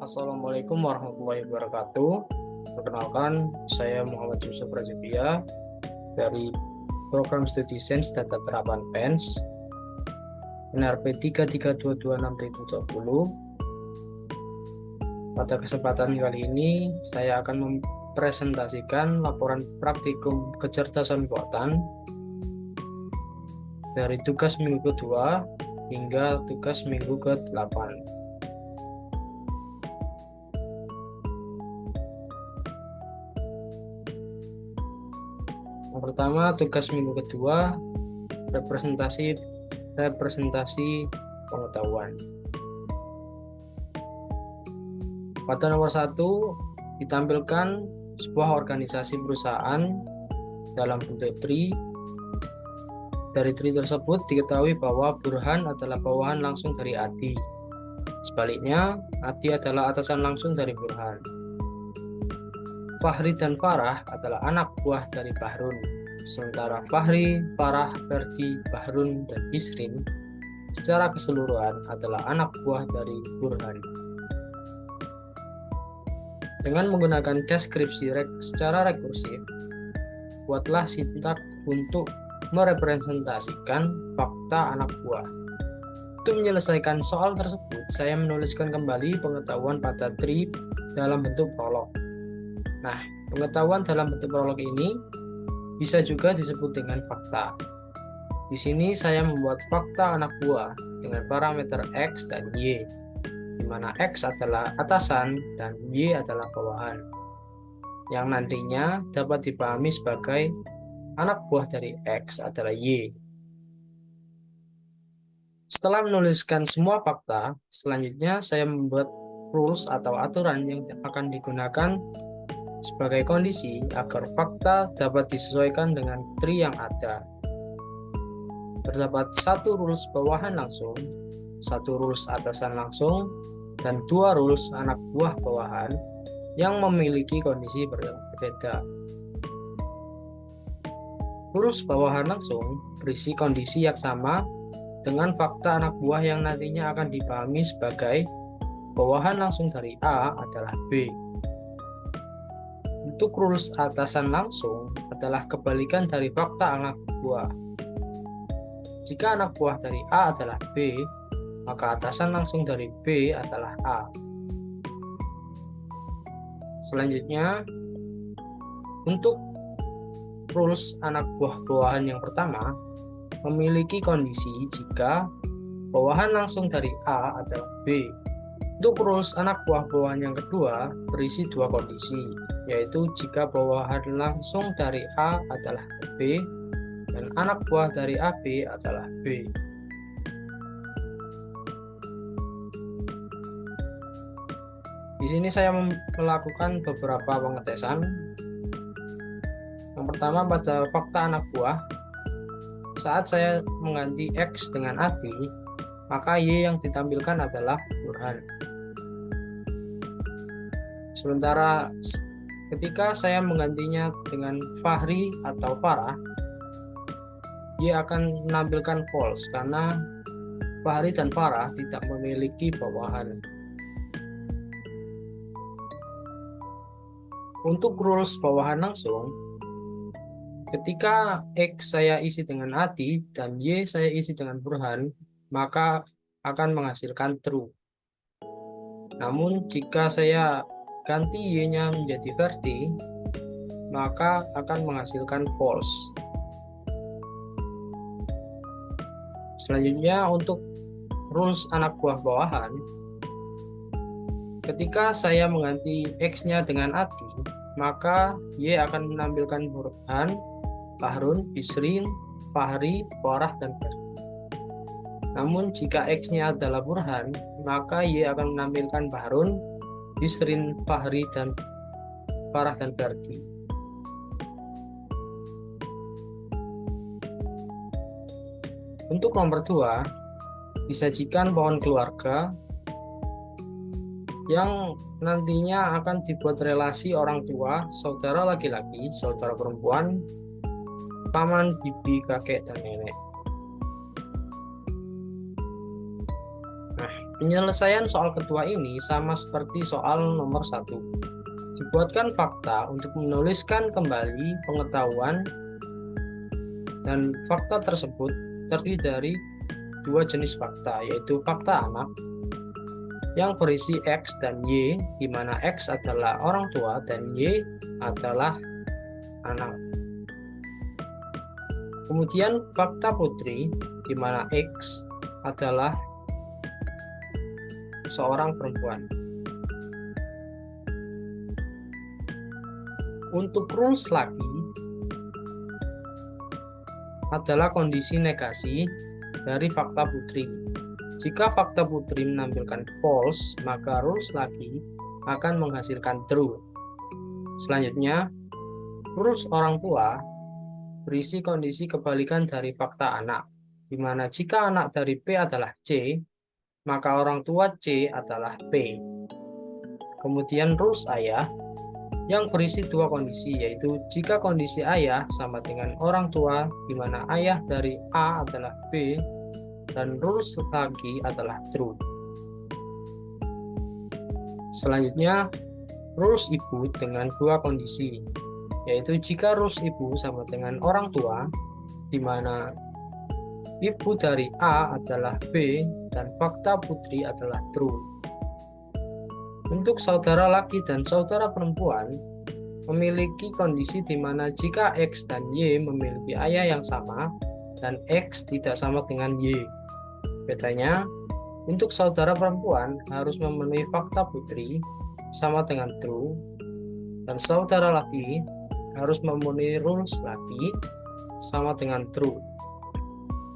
Assalamualaikum warahmatullahi wabarakatuh. Perkenalkan, saya Muhammad Yusuf Rajabia dari Program Studi Sains Data Terapan PENS NRP 3322620. Pada kesempatan kali ini, saya akan mempresentasikan laporan praktikum kecerdasan buatan dari tugas minggu kedua hingga tugas minggu ke-8. Yang pertama, tugas minggu kedua, representasi pengetahuan. Pada nomor 1 ditampilkan sebuah organisasi perusahaan dalam bentuk tree. Dari tree tersebut diketahui bahwa Burhan adalah bawahan langsung dari Adi. Sebaliknya, Adi adalah atasan langsung dari Burhan. Fahri dan Farah adalah anak buah dari Bahrun. Sementara Fahri, Farah, Ferdi, Bahrun, dan Isrin secara keseluruhan adalah anak buah dari Burhan. Dengan menggunakan deskripsi secara rekursif, buatlah sintak untuk merepresentasikan fakta anak buah. Untuk menyelesaikan soal tersebut, saya menuliskan kembali pengetahuan pada tree dalam bentuk prolog. Nah, pengetahuan dalam bentuk prolog ini bisa juga disebut dengan fakta. Di sini saya membuat fakta anak buah dengan parameter X dan Y, di mana X adalah atasan dan Y adalah bawahan, yang nantinya dapat dipahami sebagai anak buah dari X adalah Y. Setelah menuliskan semua fakta, selanjutnya saya membuat rules atau aturan yang akan digunakan sebagai kondisi agar fakta dapat disesuaikan dengan tree yang ada. Terdapat satu rules bawahan langsung, satu rules atasan langsung, dan dua rules anak buah bawahan yang memiliki kondisi berbeda. Rules bawahan langsung berisi kondisi yang sama dengan fakta anak buah yang nantinya akan dipahami sebagai bawahan langsung dari A adalah B. Untuk rules atasan langsung adalah kebalikan dari fakta anak buah. Jika anak buah dari A adalah B, maka atasan langsung dari B adalah A. Selanjutnya, untuk rules anak buah bawahan yang pertama memiliki kondisi jika bawahan langsung dari A adalah B. Untuk rules anak buah bawahan yang kedua berisi dua kondisi, yaitu jika bawahan langsung dari A adalah B dan anak buah dari AB adalah B. Di sini saya melakukan beberapa pengetesan. Yang pertama, pada fakta anak buah, saat saya mengganti X dengan Adi, maka Y yang ditampilkan adalah Burhan. Sementara ketika saya menggantinya dengan Fahri atau Farah, Y akan menampilkan false karena Fahri dan Farah tidak memiliki bawahan. Untuk rules bawahan langsung, ketika X saya isi dengan Adi dan Y saya isi dengan Burhan, maka akan menghasilkan true. Namun jika saya ganti Y-nya menjadi Ferdi, maka akan menghasilkan false. Selanjutnya, untuk rules anak buah bawahan, ketika saya mengganti X-nya dengan Adi, maka Y akan menampilkan Burhan, Bahrun, Isrin, Fahri, Farah, dan Ferdi. Namun jika X-nya adalah Burhan, maka Y akan menampilkan Bahrun, Isrin, Fahri, dan Farah, dan Ferdi. Untuk nomor 2, disajikan pohon keluarga yang nantinya akan dibuat relasi orang tua, saudara laki-laki, saudara perempuan, paman, bibi, kakek, dan nenek. Nah, Penyelesaian soal ketua ini sama seperti soal nomor 1. Dibuatkan fakta untuk menuliskan kembali pengetahuan, dan fakta tersebut terdiri dari dua jenis fakta, yaitu fakta anak yang berisi X dan Y, di mana X adalah orang tua dan Y adalah anak. Kemudian fakta putri, di mana X adalah seorang perempuan. Untuk rules laki adalah kondisi negasi dari fakta putri. Jika fakta putri menampilkan false, maka rules laki akan menghasilkan true. Selanjutnya, rules orang tua berisi kondisi kebalikan dari fakta anak, di mana jika anak dari P adalah C, maka orang tua C adalah P. Kemudian rules ayah yang berisi dua kondisi, yaitu jika kondisi ayah sama dengan orang tua, di mana ayah dari A adalah B, dan rules laki adalah true. Selanjutnya, rules ibu dengan dua kondisi, yaitu jika rules ibu sama dengan orang tua, di mana ibu dari A adalah B, dan fakta putri adalah true. Untuk saudara laki dan saudara perempuan memiliki kondisi di mana jika X dan Y memiliki ayah yang sama dan X tidak sama dengan Y. Bedanya, untuk saudara perempuan harus memenuhi fakta putri sama dengan true, dan saudara laki harus memenuhi rules laki sama dengan true.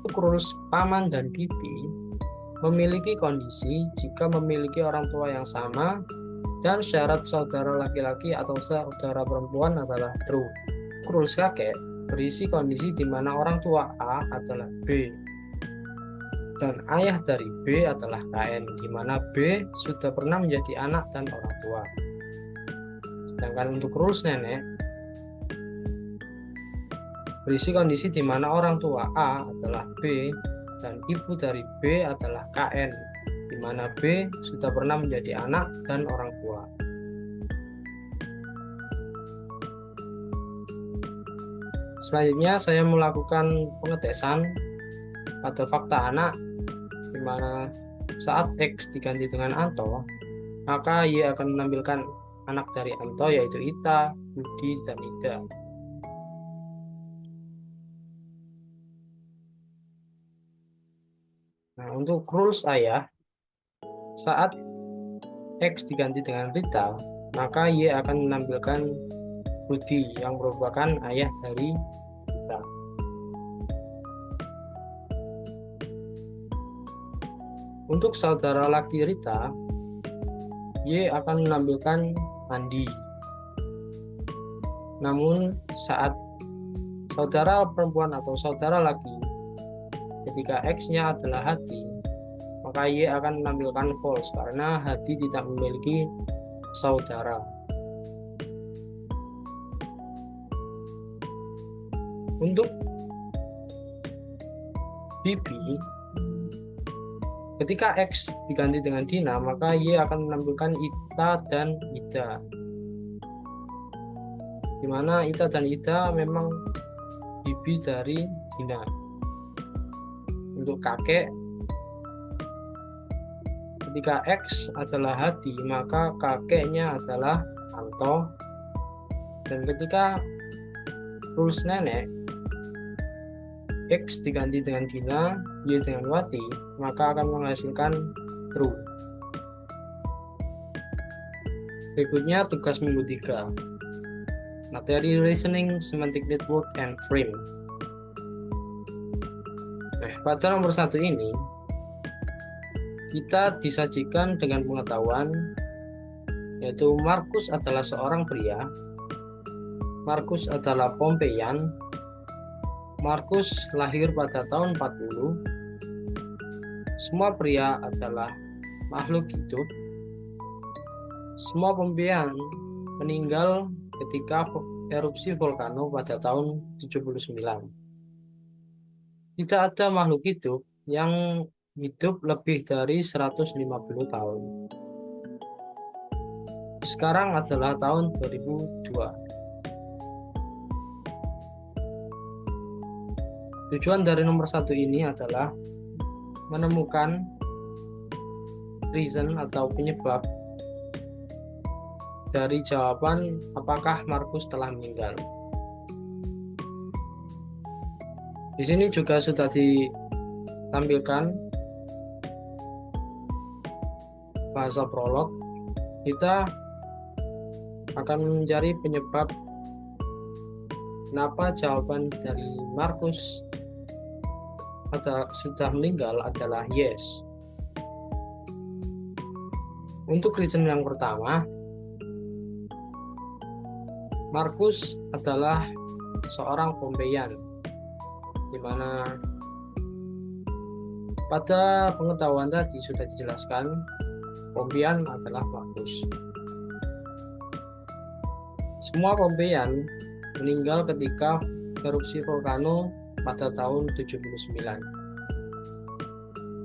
Untuk rules paman dan bibi memiliki kondisi jika memiliki orang tua yang sama dan syarat saudara laki-laki atau saudara perempuan adalah true. Rules kakek berisi kondisi di mana orang tua A adalah B dan ayah dari B adalah KN, di mana B sudah pernah menjadi anak dan orang tua. Sedangkan untuk rules nenek berisi kondisi di mana orang tua A adalah B dan ibu dari B adalah KN, di mana B sudah pernah menjadi anak dan orang tua. Selanjutnya saya melakukan pengetesan pada fakta anak, di mana saat X diganti dengan Anto, maka Y akan menampilkan anak dari Anto, yaitu Ita, Budi, dan Ida. Nah, untuk rules ayah, saat X diganti dengan Rita, maka Y akan menampilkan Budi yang merupakan ayah dari Rita. Untuk saudara laki Rita, Y akan menampilkan Andi. Namun saat saudara perempuan atau saudara laki, ketika X-nya adalah Hati, maka Y akan menampilkan false karena Hati tidak memiliki saudara. Untuk Bibi, ketika X diganti dengan Dina, maka Y akan menampilkan Ita dan Ida, di mana Ita dan Ida memang bibi dari Dina. Untuk kakek, ketika X adalah Hati, maka kakeknya adalah Anto. Dan ketika rules nenek, X diganti dengan Dina, Y dengan Wati, maka akan menghasilkan true. Berikutnya tugas minggu 3. Materi reasoning, semantic network, and frame. Nah, pada nomor 1 ini, kita disajikan dengan pengetahuan, yaitu Markus adalah seorang pria, Markus adalah Pompeian, Markus lahir pada tahun 40, semua pria adalah makhluk hidup, semua Pompeian meninggal ketika erupsi volcano pada tahun 79. Tidak ada makhluk hidup yang hidup lebih dari 150 tahun. Sekarang adalah tahun 2002. Tujuan dari nomor 1 ini adalah menemukan reason atau penyebab dari jawaban apakah Markus telah meninggal. Di sini juga sudah ditampilkan bahasa prolog. Kita akan mencari penyebab kenapa jawaban dari Markus sudah meninggal adalah yes. Untuk reason yang pertama, Markus adalah seorang Pompeian, di mana pada pengetahuan tadi sudah dijelaskan Pompeian adalah Markus. Semua Pompeian meninggal ketika erupsi volcano pada tahun 79.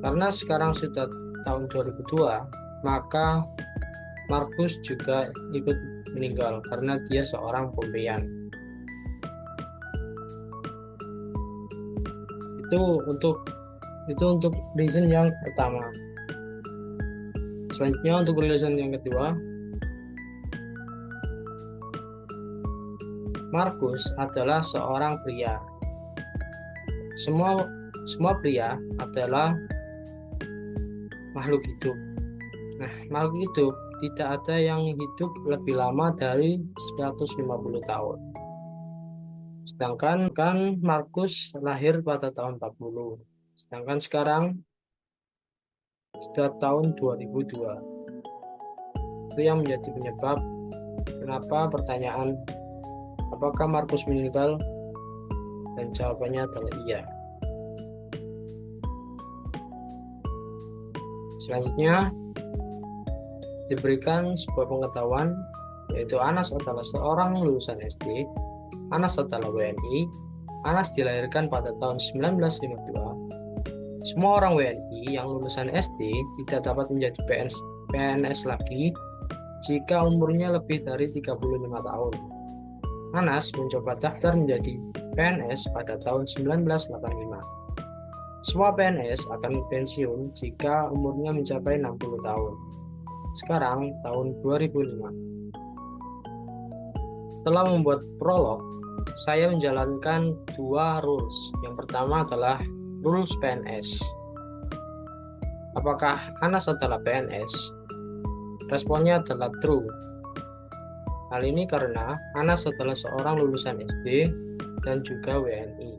Karena sekarang sudah tahun 2002, maka Markus juga ikut meninggal karena dia seorang Pompeian. Itu untuk reason yang pertama. Selanjutnya untuk reason yang kedua, Markus adalah seorang pria. Semua pria adalah makhluk hidup. Nah, makhluk hidup tidak ada yang hidup lebih lama dari 150 tahun. Sedangkan Markus lahir pada tahun 40. Sedangkan sekarang sudah tahun 2002. Itu yang menjadi penyebab kenapa pertanyaan apakah Markus meninggal, dan jawabannya adalah iya. Selanjutnya diberikan sebuah pengetahuan, yaitu Anas adalah seorang lulusan SD. Anas adalah WNI. Anas dilahirkan pada tahun 1952. Semua orang WNI yang lulusan SD tidak dapat menjadi PNS lagi jika umurnya lebih dari 35 tahun. Anas mencoba daftar menjadi PNS pada tahun 1985. Semua PNS akan pensiun jika umurnya mencapai 60 tahun. Sekarang tahun 2005. Setelah membuat prolog, saya menjalankan 2 rules. Yang pertama adalah rules PNS. Apakah Anas adalah PNS? Responnya adalah true. Hal ini karena Anas adalah seorang lulusan SD dan juga WNI.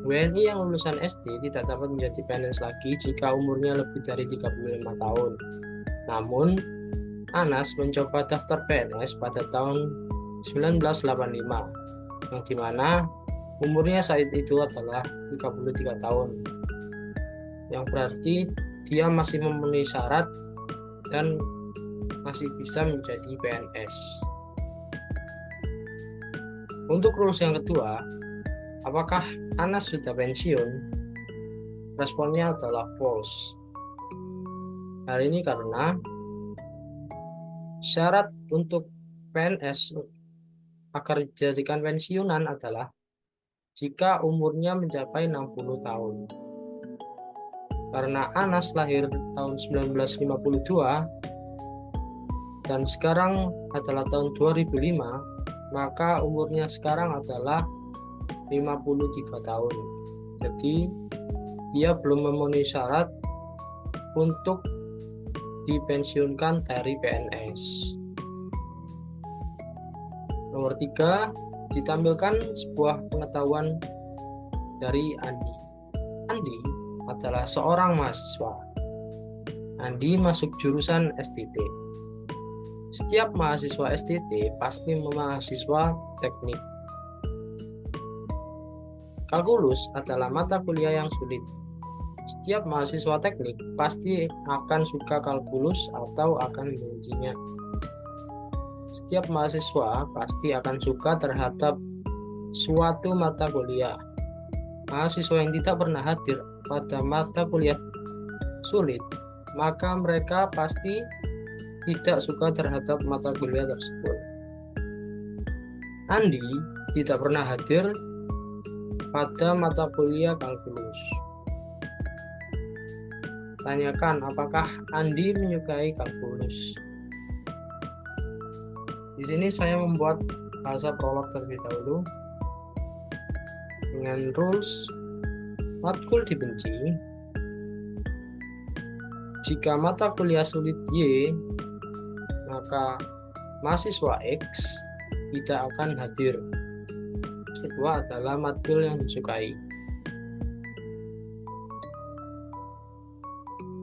WNI yang lulusan SD tidak dapat menjadi PNS lagi jika umurnya lebih dari 35 tahun. Namun, Anas mencoba daftar PNS pada tahun 1985, yang dimana umurnya saat itu adalah 33 tahun. Yang berarti dia masih memenuhi syarat dan masih bisa menjadi PNS. Untuk rules yang kedua, apakah Anas sudah pensiun? Responnya adalah false. Hal ini karena syarat untuk PNS agar dijadikan pensiunan adalah jika umurnya mencapai 60 tahun. Karena Anas lahir tahun 1952 dan sekarang adalah tahun 2005, maka umurnya sekarang adalah 53 tahun. Jadi dia belum memenuhi syarat untuk dipensiunkan dari PNS. Nomor 3, ditampilkan sebuah pengetahuan dari Andi. Andi adalah seorang mahasiswa. Andi masuk jurusan STT. Setiap mahasiswa STT pasti mahasiswa teknik. Kalkulus adalah mata kuliah yang sulit. Setiap mahasiswa teknik pasti akan suka kalkulus atau akan membencinya. Setiap mahasiswa pasti akan suka terhadap suatu mata kuliah mahasiswa yang tidak pernah hadir pada mata kuliah sulit, maka mereka pasti tidak suka terhadap mata kuliah tersebut. Andi tidak pernah hadir pada mata kuliah kalkulus. Tanyakan apakah Andi menyukai kalkulus. Di sini saya membuat bahasa prolog terlebih dahulu dengan rules matkul dibenci. Jika mata kuliah sulit Y, maka mahasiswa X tidak akan hadir. Kedua adalah matkul yang disukai.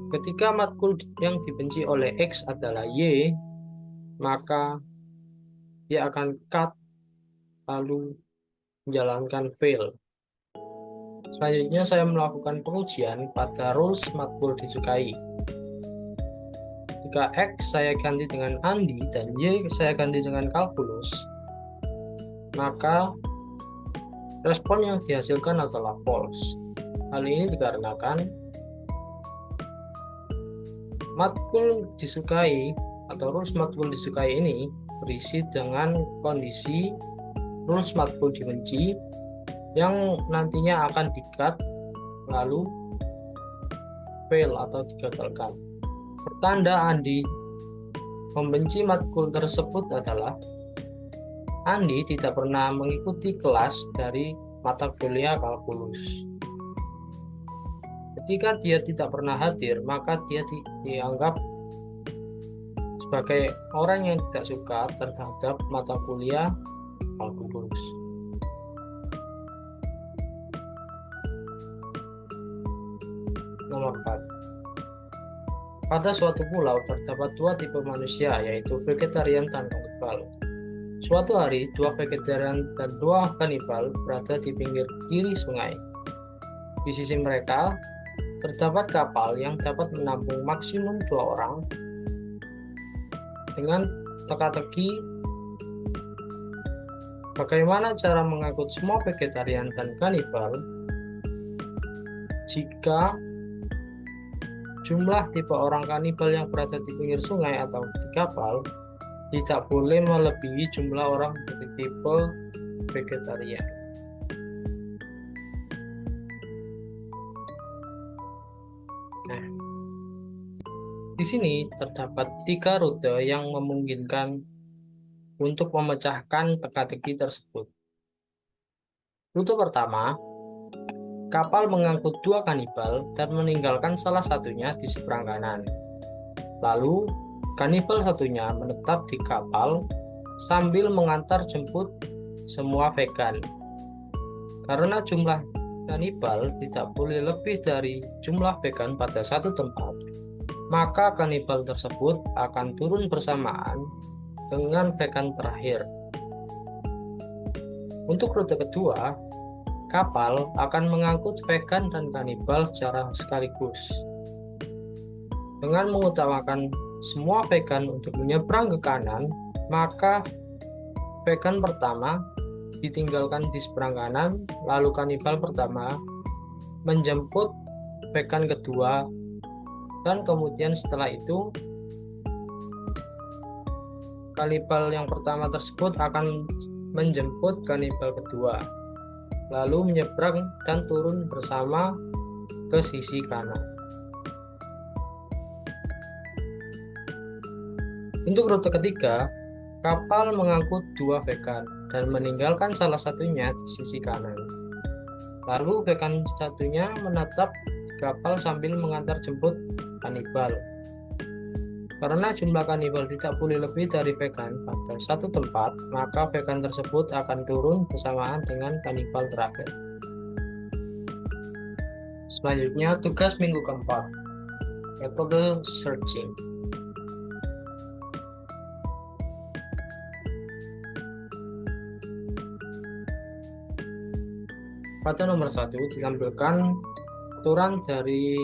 Ketika matkul yang dibenci oleh X adalah Y, maka dia akan cut lalu menjalankan fail. Selanjutnya saya melakukan pengujian pada rules matkul disukai. Jika X saya ganti dengan Andi dan Y saya ganti dengan kalkulus, maka respon yang dihasilkan adalah false. Hal ini dikarenakan matkul disukai atau rules matkul disukai ini berisi dengan kondisi rules matkul dibenci yang nantinya akan di-cut lalu fail atau digagalkan. Pertanda Andi membenci matkul tersebut adalah Andi tidak pernah mengikuti kelas dari mata kuliah kalkulus. Ketika dia tidak pernah hadir, maka dia dianggap sebagai orang yang tidak suka terhadap mata kuliah kalkulus. Nomor 4. Pada suatu pulau terdapat dua tipe manusia, yaitu vegetarian dan kanibal. Suatu hari, dua vegetarian dan dua kanibal berada di pinggir kiri sungai. Di sisi mereka, terdapat kapal yang dapat menampung maksimum 2 orang. Dengan teka-teki, bagaimana cara mengangkut semua vegetarian dan kanibal jika jumlah tipe orang kanibal yang berada di pinggir sungai atau di kapal tidak boleh melebihi jumlah orang dari tipe vegetarian. Nah, di sini terdapat 3 rute yang memungkinkan untuk memecahkan teka-teki tersebut. Rute pertama, kapal mengangkut 2 kanibal dan meninggalkan salah satunya di seberang kanan. Lalu, kanibal satunya menetap di kapal sambil mengantar jemput semua vegan. Karena jumlah kanibal tidak boleh lebih dari jumlah vegan pada satu tempat, maka kanibal tersebut akan turun bersamaan dengan vegan terakhir. Untuk rute kedua, kapal akan mengangkut vegan dan kanibal secara sekaligus. Dengan mengutamakan semua vegan untuk menyeberang ke kanan, maka vegan pertama ditinggalkan di seberang kanan, lalu kanibal pertama menjemput vegan kedua, dan kemudian setelah itu kanibal yang pertama tersebut akan menjemput kanibal kedua, lalu menyeberang dan turun bersama ke sisi kanan. Untuk rute ketiga, kapal mengangkut 2 vegan dan meninggalkan salah satunya di sisi kanan. Lalu vegan satunya menetap di kapal sambil mengantar jemput kanibal. Karena jumlah kanibal tidak boleh lebih dari vegan pada satu tempat, maka vegan tersebut akan turun bersamaan dengan kanibal terakhir. Selanjutnya, tugas minggu keempat, metode searching. Pada nomor 1 ditampilkan aturan dari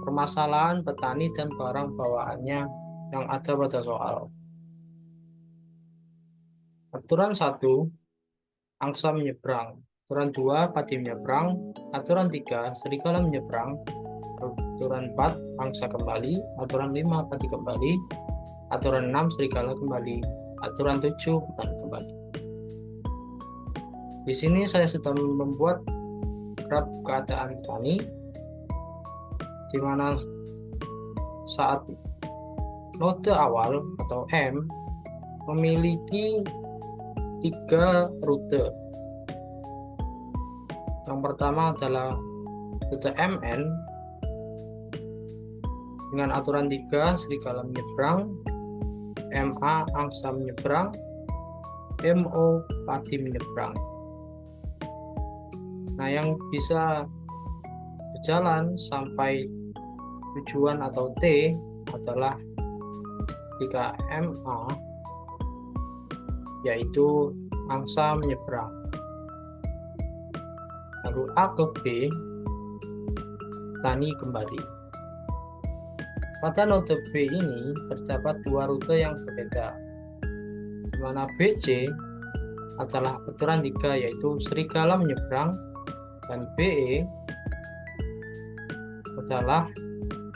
permasalahan petani dan barang bawaannya yang ada pada soal. Aturan 1, angsa menyeberang. Aturan 2, pati menyeberang. Aturan 3, serigala menyeberang. Aturan 4, angsa kembali. Aturan 5, pati kembali. Aturan 6, serigala kembali. Aturan 7, petani kembali. Di sini saya sudah membuat graf keadaan petani, di mana saat node awal atau M memiliki 3 rute. Yang pertama adalah rute MN dengan aturan 3, serigala menyeberang, MA angsa menyeberang, MO pati menyeberang. Nah, yang bisa berjalan sampai tujuan atau T adalah 3MA, yaitu angsa menyeberang. Lalu A ke B, tani kembali. Pada node B ini terdapat 2 rute yang berbeda, di mana BC adalah aturan 3, yaitu serigala menyeberang, dan BE adalah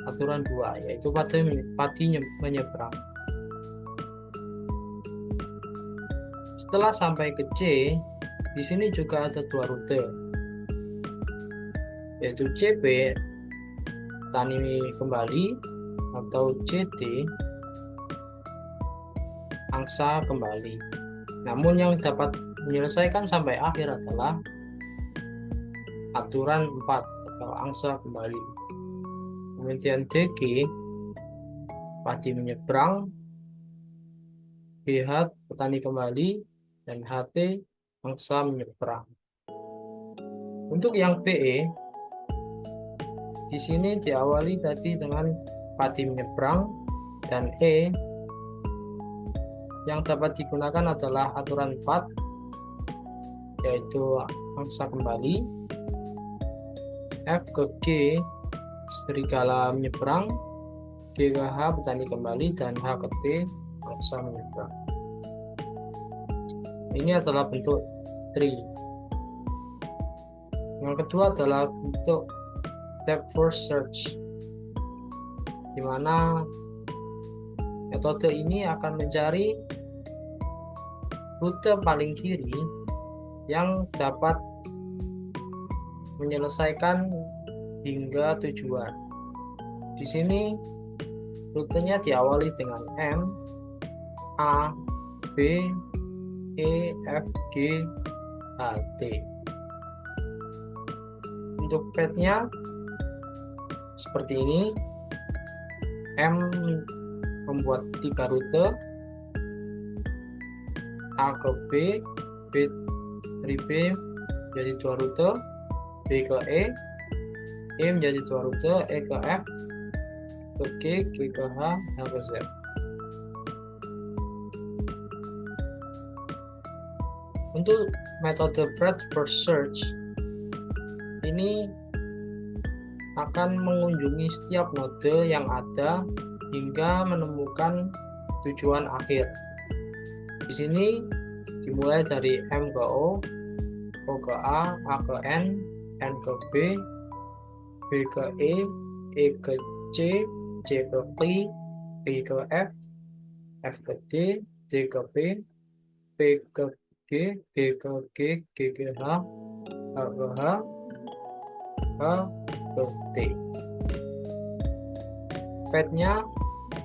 aturan 2, yaitu pati menyeberang. Setelah sampai ke C, di sini juga ada 2 rute, yaitu CP tani kembali atau CT angsa kembali. Namun yang dapat menyelesaikan sampai akhir adalah aturan 4 atau angsa kembali. Kemudian DG pati menyeberang, GH petani kembali, dan HT angsa menyeberang. Untuk yang PE di sini diawali tadi dengan pati menyeberang, dan E yang dapat digunakan adalah aturan 4, yaitu angsa kembali, F ke G serigala menyeberang, G ke H petani kembali, dan H ke T angsa menyeberang. Ini adalah bentuk tree. Yang kedua adalah bentuk depth first search, di mana metode ini akan mencari rute paling kiri yang dapat menyelesaikan hingga tujuan. Di sini rutenya diawali dengan M, A, B, E, F, G, H, T. Untuk path-nya seperti ini. M membuat 3 rute, A ke B, B dari B jadi 2 rute, B ke E menjadi 2 rute, E ke F, ke G, G ke H, H ke Z. Untuk metode breadth first search ini akan mengunjungi setiap node yang ada hingga menemukan tujuan akhir. Di sini dimulai dari M ke O ke A ke N ke B, B ke E ke C, C ke P ke F, F ke D, D ke P, P ke G, G ke G, G ke H, H ke H, H ke T. Path-nya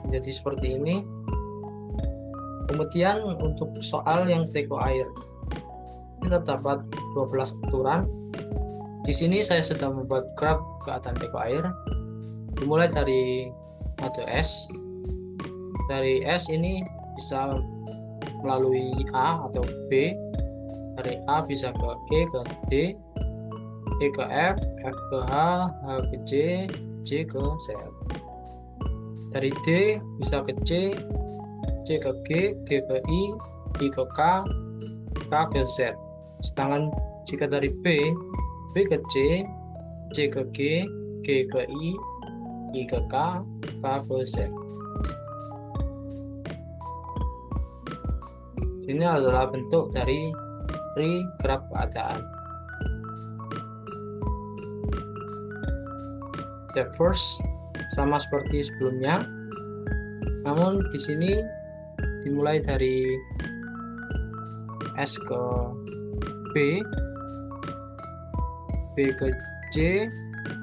menjadi seperti ini. Kemudian untuk soal yang teko air, kita dapat 12 aturan. Di sini saya sudah membuat graf keadaan teko air. Dimulai dari node S. Dari S ini bisa melalui A atau B. Dari A bisa ke E ke D, E ke F, F ke H, H ke J, J ke Z. Dari D bisa ke C, C ke G, G ke I ke K, K ke Z. Sedangkan jika dari B, B ke C, C ke G, G ke I ke K, K ke Z. Ini adalah bentuk dari tree graf keadaan. depth first sama seperti sebelumnya, namun di sini dimulai dari S ke B, B ke C,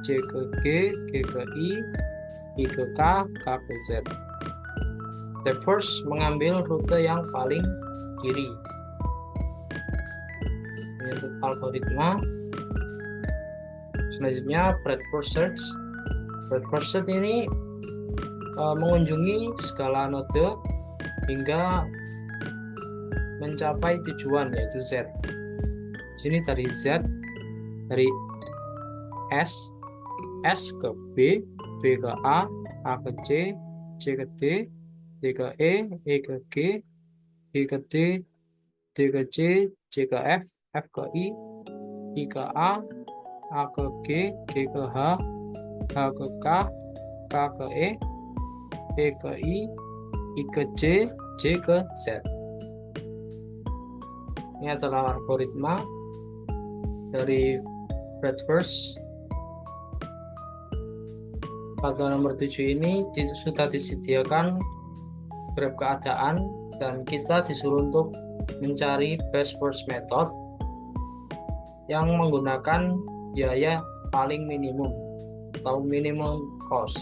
C ke G, G ke I ke K, K ke Z. Step first mengambil rute yang paling kiri. Ini untuk algoritma. Selanjutnya breadth first search. Breadth first search ini mengunjungi segala node hingga mencapai tujuan yaitu Z. Di sini dari Z, dari S, S ke B, B ke A ke C, C ke D, D ke E ke G, G ke D, D ke C, C ke F, F ke I ke A ke G, G ke H, H ke K, K ke E ke I ke J, J ke Z. Ini adalah algoritma dari breadth first. Pada nomor 7 ini sudah disediakan graf keadaan dan kita disuruh untuk mencari best first method yang menggunakan biaya paling minimum atau minimum cost.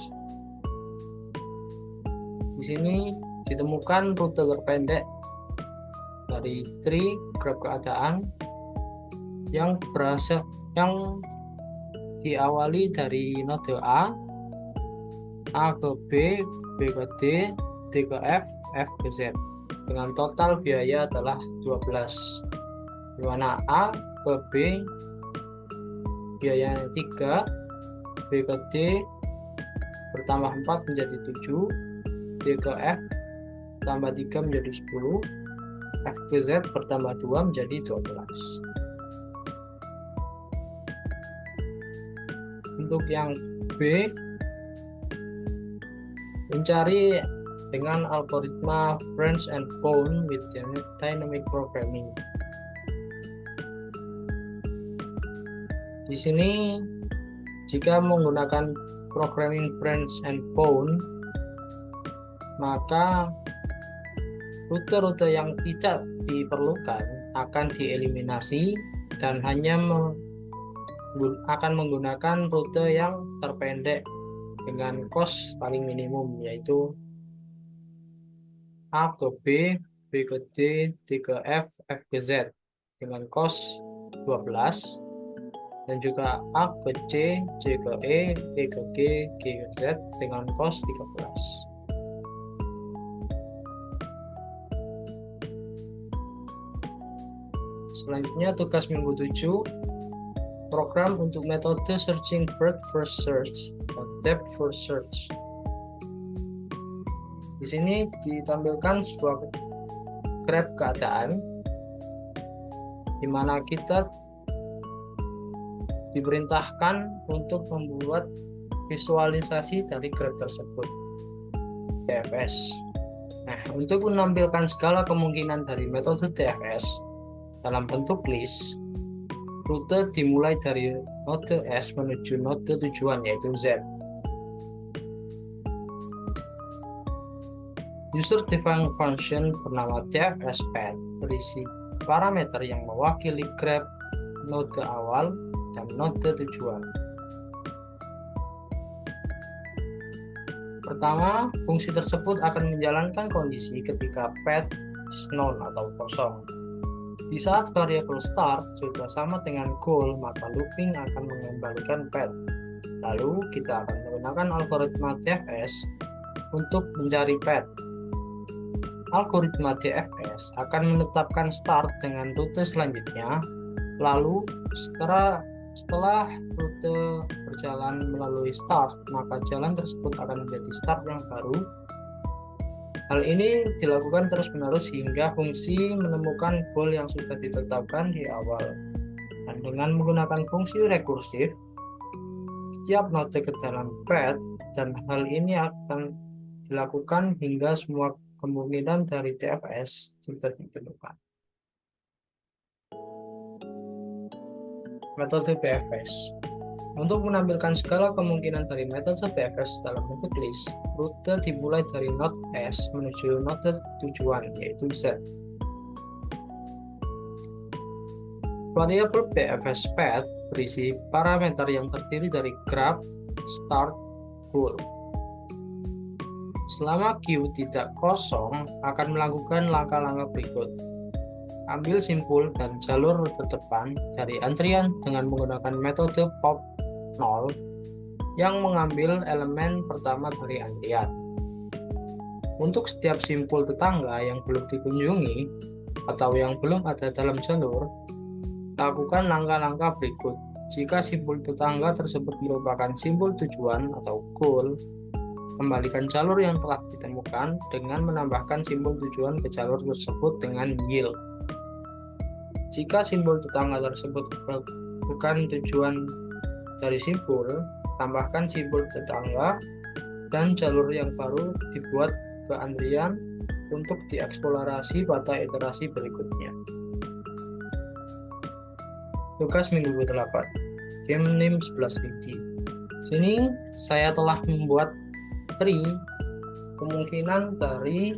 Di sini ditemukan rute terpendek dari tree graf keadaan yang diawali dari node A ke B, B ke D, D ke F, F ke Z. Dengan total biaya adalah 12. Di mana A ke B biayanya 3, B ke D bertambah 4 menjadi 7, D ke F tambah 3 menjadi 10, F ke Z bertambah 2 menjadi 12. Untuk yang B, mencari dengan algoritma branch and bound with dynamic programming. Di sini jika menggunakan programming branch and bound, maka rute-rute yang tidak diperlukan akan dieliminasi dan hanya akan menggunakan rute yang terpendek dengan cost paling minimum, yaitu A ke B, B ke D, D ke F, F ke Z dengan cost 12, dan juga A ke C, C ke E ke G, G ke Z dengan cost 13. Selanjutnya tugas minggu 7, program untuk metode searching breadth first search dan depth first search. Di sini ditampilkan sebuah graf keadaan di mana kita diperintahkan untuk membuat visualisasi dari graf tersebut, TFS. Nah, untuk menampilkan segala kemungkinan dari metode TFS dalam bentuk list, rute dimulai dari node S menuju node tujuan yaitu Z. User defined function bernama TFS path berisi parameter yang mewakili graf node awal dan node tujuan. Pertama, fungsi tersebut akan menjalankan kondisi ketika path is known atau kosong. Di saat variabel start sudah sama dengan goal, maka looping akan mengembalikan path. Lalu kita akan menggunakan algoritma TFS untuk mencari path. Algoritma TFS akan menetapkan start dengan rute selanjutnya. Lalu setelah rute berjalan melalui start, maka jalan tersebut akan menjadi start yang baru. Hal ini dilakukan terus-menerus hingga fungsi menemukan goal yang sudah ditetapkan di awal. Dan dengan menggunakan fungsi rekursif, setiap node ke dalam path, dan hal ini akan dilakukan hingga semua kemungkinan dari TFS sudah ditemukan. Metode BFS. Untuk menampilkan segala kemungkinan dari metode BFS dalam bentuk list, rute dimulai dari node S menuju node tujuan, yaitu Z. Variabel BFS path berisi parameter yang terdiri dari graph, start, goal. Selama Q tidak kosong, akan melakukan langkah-langkah berikut. Ambil simpul dan jalur rute depan dari antrian dengan menggunakan metode pop 0 yang mengambil elemen pertama dari antrian. Untuk setiap simpul tetangga yang belum dikunjungi atau yang belum ada dalam jalur, lakukan langkah-langkah berikut. Jika simpul tetangga tersebut merupakan simpul tujuan atau goal, kembalikan jalur yang telah ditemukan dengan menambahkan simbol tujuan ke jalur tersebut dengan yield. Jika simbol tetangga tersebut bukan tujuan dari simpul, tambahkan simbol tetangga dan jalur yang baru dibuat ke antrian untuk dieksplorasi pada iterasi berikutnya. Tugas minggu ke-8, game NIM 11 Lidi. Sini saya telah membuat kemungkinan dari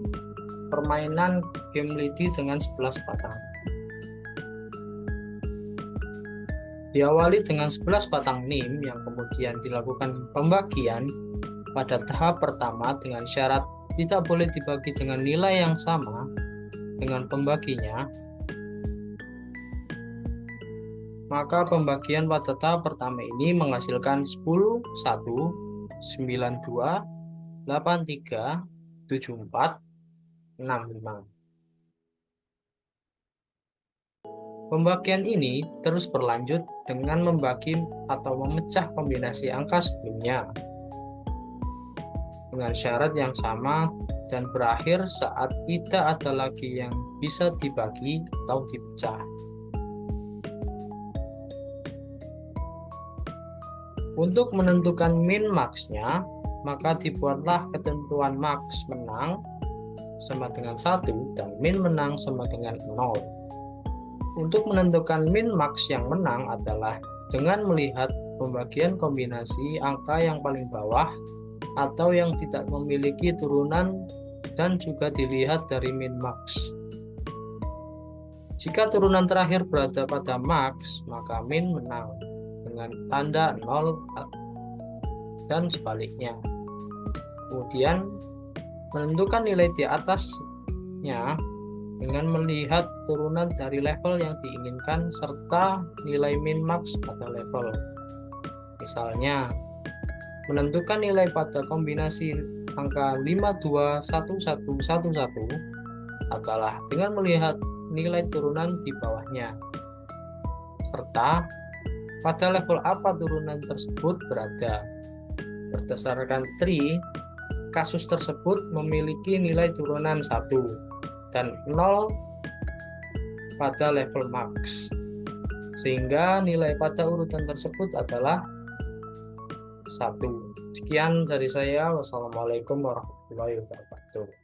permainan game lidi dengan 11 patang. Diawali dengan 11 patang NIM yang kemudian dilakukan pembagian pada tahap pertama dengan syarat tidak boleh dibagi dengan nilai yang sama dengan pembaginya. Maka pembagian pada tahap pertama ini menghasilkan 10, 1, 92, 83, 74, 65. Pembagian ini terus berlanjut dengan membagi atau memecah kombinasi angka sebelumnya dengan syarat yang sama dan berakhir saat tidak ada lagi yang bisa dibagi atau dipecah. Untuk menentukan min-max-nya, maka dibuatlah ketentuan max menang sama dengan 1 dan min menang sama dengan 0. Untuk menentukan min-max yang menang adalah dengan melihat pembagian kombinasi angka yang paling bawah atau yang tidak memiliki turunan dan juga dilihat dari min-max. Jika turunan terakhir berada pada max, maka min menang dengan tanda 0 dan sebaliknya. Kemudian menentukan nilai di atasnya dengan melihat turunan dari level yang diinginkan serta nilai min max pada level. Misalnya, menentukan nilai pada kombinasi angka 521111 adalah dengan melihat nilai turunan di bawahnya, serta pada level apa turunan tersebut berada. Berdasarkan tree, kasus tersebut memiliki nilai turunan 1 dan 0 pada level max, sehingga nilai pada urutan tersebut adalah 1. Sekian dari saya. Wassalamualaikum warahmatullahi wabarakatuh.